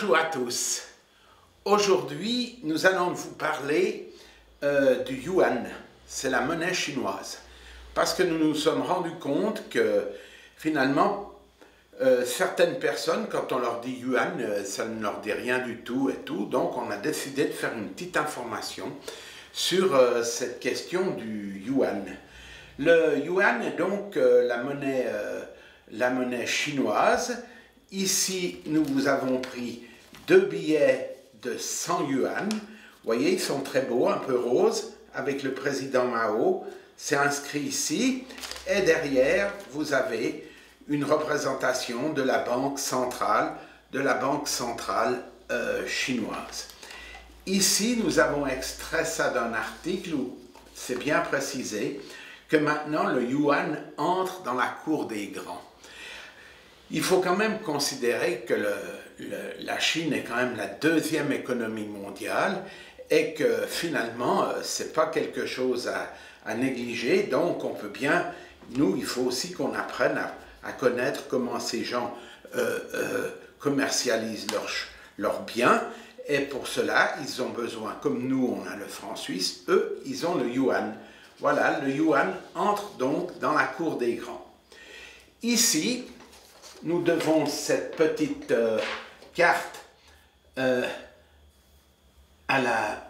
Bonjour à tous. Aujourd'hui, nous allons vous parler du yuan. C'est la monnaie chinoise. Parce que nous nous sommes rendus compte que finalement, certaines personnes, quand on leur dit yuan, ça ne leur dit rien du tout et tout. Donc, on a décidé de faire une petite information sur cette question du yuan. Le yuan est donc la monnaie chinoise. Ici, nous vous avons pris deux billets de 100 yuan. Vous voyez, ils sont très beaux, un peu roses, avec le président Mao. C'est inscrit ici. Et derrière, vous avez une représentation de la banque centrale, chinoise. Ici, nous avons extrait ça d'un article où c'est bien précisé que maintenant le yuan entre dans la cour des grands. Il faut quand même considérer que la Chine est quand même la deuxième économie mondiale et que finalement, ce n'est pas quelque chose à négliger. Donc, on peut bien, nous, il faut aussi qu'on apprenne à connaître comment ces gens commercialisent leurs biens. Et pour cela, ils ont besoin, comme nous, on a le franc suisse, eux, ils ont le yuan. Voilà, le yuan entre donc dans la cour des grands. Ici, nous devons cette petite carte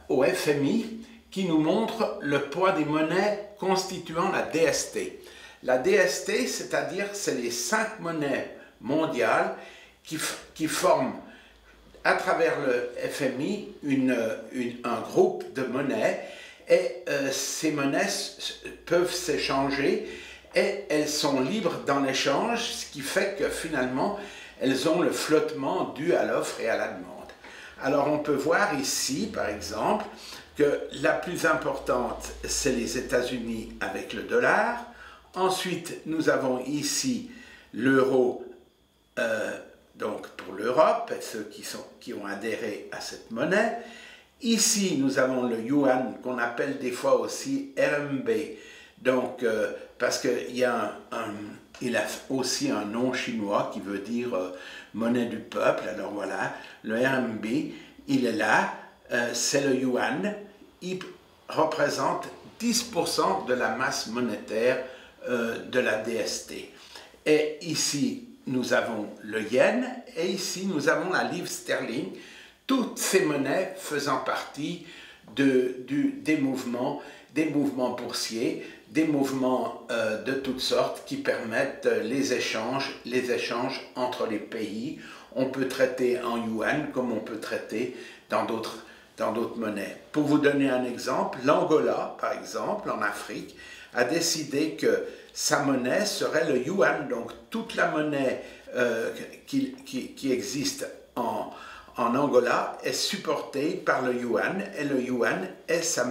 au FMI qui nous montre le poids des monnaies constituant la DST. La DST, c'est-à-dire, c'est les 5 monnaies mondiales qui forment à travers le FMI un groupe de monnaies et ces monnaies peuvent s'échanger et elles sont libres dans l'échange, ce qui fait que finalement, elles ont le flottement dû à l'offre et à la demande. Alors on peut voir ici, par exemple, que la plus importante, c'est les États-Unis avec le dollar. Ensuite, nous avons ici l'euro, donc pour l'Europe, et ceux qui ont adhéré à cette monnaie. Ici, nous avons le yuan, qu'on appelle des fois aussi RMB. Donc, parce qu'il il a aussi un nom chinois qui veut dire monnaie du peuple. Alors voilà, le RMB, il est là, c'est le yuan. Il représente 10% de la masse monétaire de la DST. Et ici, nous avons le yen et ici, nous avons la livre sterling. Toutes ces monnaies faisant partie des mouvements boursiers, des mouvements de toutes sortes qui permettent les échanges entre les pays. On peut traiter en yuan comme on peut traiter dans d'autres monnaies. Pour vous donner un exemple, l'Angola, par exemple, en Afrique, a décidé que sa monnaie serait le yuan. Donc toute la monnaie qui existe en Angola est supportée par le yuan et le yuan est sa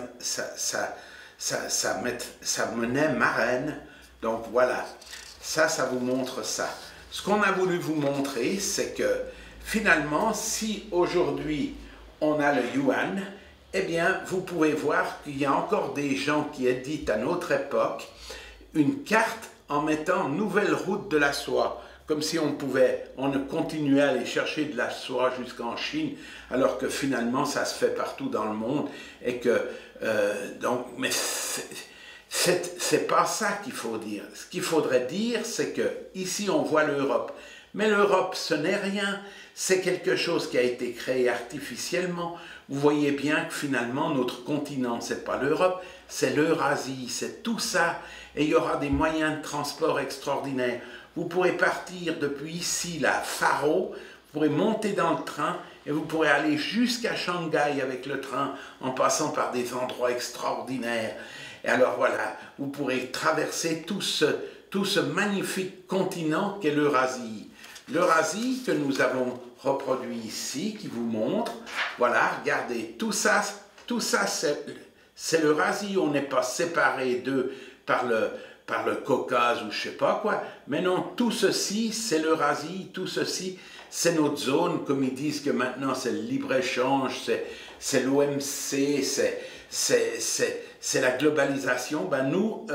monnaie marraine. Donc voilà, ça vous montre ça. Ce qu'on a voulu vous montrer, c'est que finalement, si aujourd'hui on a le yuan, eh bien vous pouvez voir qu'il y a encore des gens qui éditent à notre époque une carte en mettant nouvelle route de la soie. Comme si on continuait à aller chercher de la soie jusqu'en Chine, alors que finalement ça se fait partout dans le monde, et que mais c'est pas ça qu'il faut dire. Ce qu'il faudrait dire, c'est que ici on voit l'Europe, mais l'Europe ce n'est rien, c'est quelque chose qui a été créé artificiellement. Vous voyez bien que finalement notre continent, c'est pas l'Europe, c'est l'Eurasie, c'est tout ça, et il y aura des moyens de transport extraordinaires. Vous pourrez partir depuis ici, là, Faro, vous pourrez monter dans le train et vous pourrez aller jusqu'à Shanghai avec le train en passant par des endroits extraordinaires. Et alors voilà, vous pourrez traverser tout ce magnifique continent qu'est l'Eurasie. L'Eurasie que nous avons reproduit ici, qui vous montre, voilà, regardez, tout ça c'est l'Eurasie, on n'est pas séparés d'eux par le Caucase ou je sais pas quoi, mais non, tout ceci, c'est l'Eurasie, tout ceci, c'est notre zone, comme ils disent que maintenant c'est le libre-échange, c'est l'OMC, c'est la globalisation. Ben nous,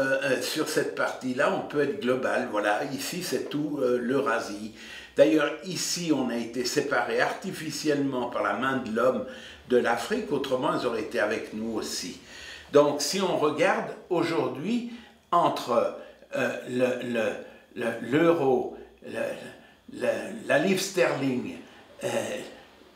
sur cette partie-là, on peut être global, voilà, ici c'est tout l'Eurasie. D'ailleurs, ici, on a été séparés artificiellement par la main de l'homme de l'Afrique, autrement, ils auraient été avec nous aussi. Donc, si on regarde aujourd'hui, entre l'euro, la livre sterling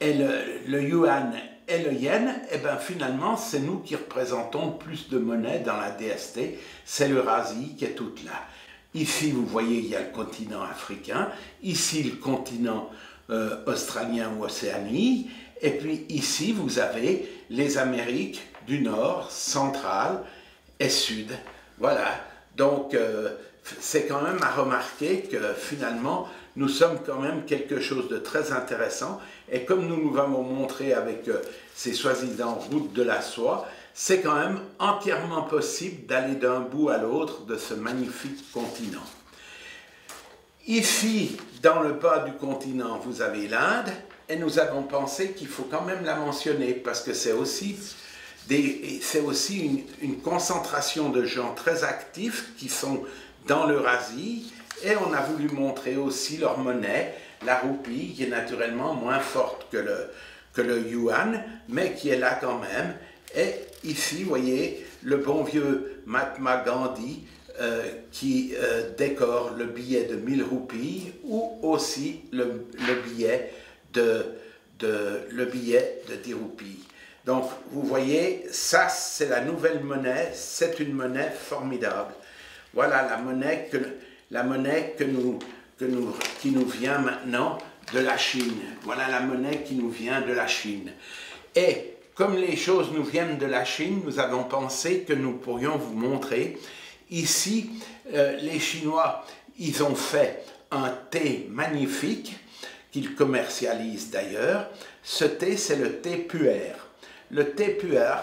et le yuan et le yen, et bien finalement, c'est nous qui représentons plus de monnaie dans la DST, c'est l'Eurasie qui est toute là. Ici, vous voyez, il y a le continent africain, ici le continent australien ou Océanie, et puis ici, vous avez les Amériques du Nord, centrale et Sud. Voilà, donc c'est quand même à remarquer que finalement, nous sommes quand même quelque chose de très intéressant, et comme nous nous avons montré avec ces soi-disant routes de la soie, c'est quand même entièrement possible d'aller d'un bout à l'autre de ce magnifique continent. Ici, dans le bas du continent, vous avez l'Inde, et nous avons pensé qu'il faut quand même la mentionner, parce que c'est aussi une concentration de gens très actifs qui sont dans l'Eurasie, et on a voulu montrer aussi leur monnaie, la roupie, qui est naturellement moins forte que le yuan, mais qui est là quand même. Et ici, vous voyez, le bon vieux Mahatma Gandhi qui décore le billet de 1000 roupies, ou aussi le billet de 10 roupies. Donc, vous voyez, ça, c'est la nouvelle monnaie, c'est une monnaie formidable. Voilà la monnaie qui nous vient maintenant de la Chine. Voilà la monnaie qui nous vient de la Chine. Et comme les choses nous viennent de la Chine, nous avons pensé que nous pourrions vous montrer. Ici, les Chinois, ils ont fait un thé magnifique qu'ils commercialisent d'ailleurs. Ce thé, c'est le thé pu'er. Le thé pu'er,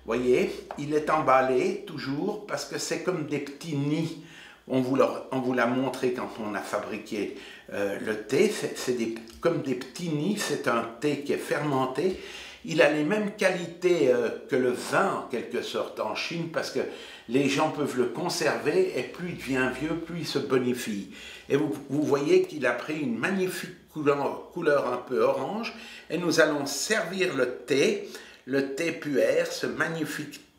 vous voyez, il est emballé toujours parce que c'est comme des petits nids. On vous l'a montré quand on a fabriqué le thé. C'est comme des petits nids. C'est un thé qui est fermenté. Il a les mêmes qualités que le vin, en quelque sorte, en Chine, parce que les gens peuvent le conserver, et plus il devient vieux, plus il se bonifie. Et vous voyez qu'il a pris une magnifique couleur un peu orange, et nous allons servir le thé pu'er, ce magnifique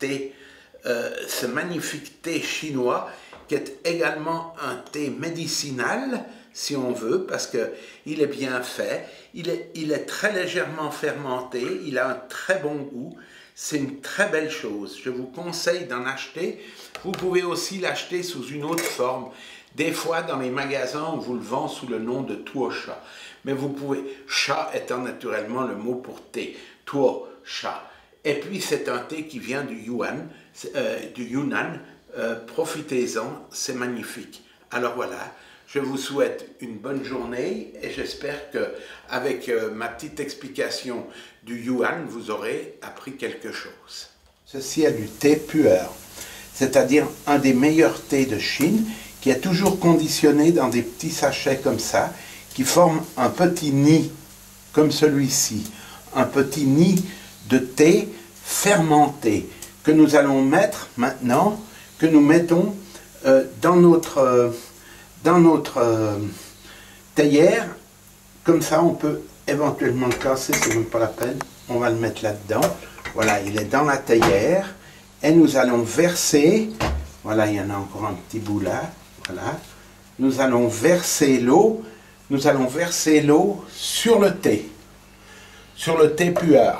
thé chinois, qui est également un thé médicinal, si on veut, parce qu'il est bien fait, il est très légèrement fermenté, il a un très bon goût, c'est une très belle chose. Je vous conseille d'en acheter. Vous pouvez aussi l'acheter sous une autre forme. Des fois, dans les magasins, on vous le vend sous le nom de tuo sha. Mais vous pouvez, sha étant naturellement le mot pour thé, tuo sha. Et puis, c'est un thé qui vient du Yunnan. Profitez-en, c'est magnifique. Alors voilà. Je vous souhaite une bonne journée, et j'espère qu'avec ma petite explication du yuan, vous aurez appris quelque chose. Ceci est du thé pu'er, c'est-à-dire un des meilleurs thés de Chine, qui est toujours conditionné dans des petits sachets comme ça, qui forment un petit nid, comme celui-ci, un petit nid de thé fermenté, que nous allons mettre maintenant, que nous mettons dans notre théière. Comme ça, on peut éventuellement le casser, c'est même pas la peine. On va le mettre là-dedans. Voilà, il est dans la théière. Et nous allons verser, voilà, il y en a encore un petit bout là. Voilà. Nous allons verser l'eau. Nous allons verser l'eau sur le thé pu'er.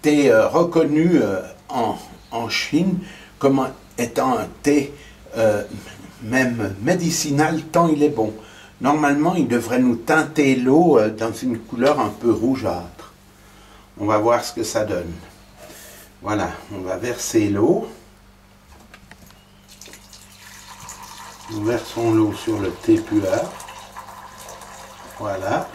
Thé reconnu en Chine comme étant un thé même médicinal, tant il est bon. Normalement, il devrait nous teinter l'eau dans une couleur un peu rougeâtre. On va voir ce que ça donne. Voilà, on va verser l'eau. Nous versons l'eau sur le thé pu'er. Voilà.